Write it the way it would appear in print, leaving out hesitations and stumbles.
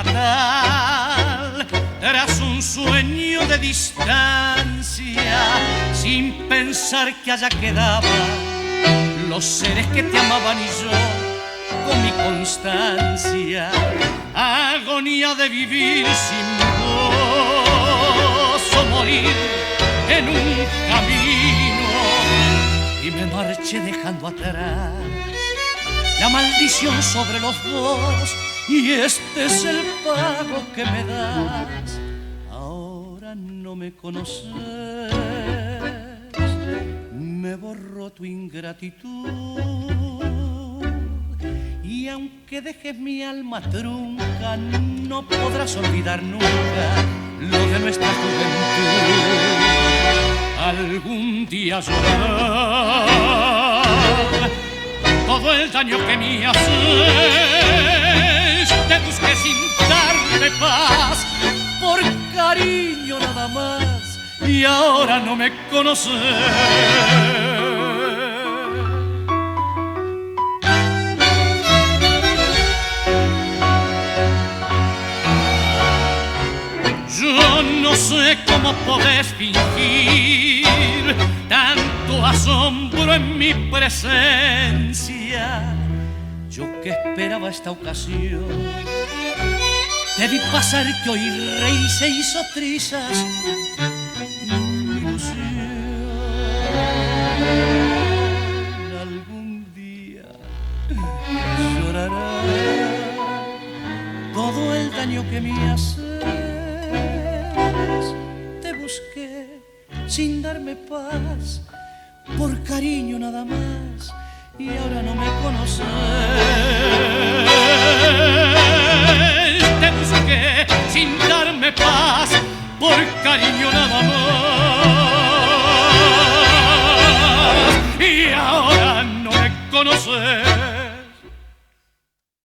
natal, tras un sueño de distancia, sin pensar que allá quedaban los seres que te amaban y yo con mi constancia, agonía de vivir sin vos o morir en un camino, y me marché dejando atrás la maldición sobre los dos, y este es el pago que me das. Ahora no me conoces, me borró tu ingratitud, y aunque dejes mi alma trunca, no podrás olvidar nunca lo de nuestra juventud. Algún día llorar todo el daño que me haces, te busqué sin darme paz, por cariño nada más, y ahora no me conoces. Yo no sé cómo podés fingir tanto asombro en mi presencia. Yo que esperaba esta ocasión, te vi pasar que hoy reí se hizo trizas mi ilusión. Algún día llorará todo el daño que me haces. Te busqué sin darme paz, por cariño nada más, y ahora no me conoces. Te busqué sin darme paz, por cariño nada más, y ahora no me conoces.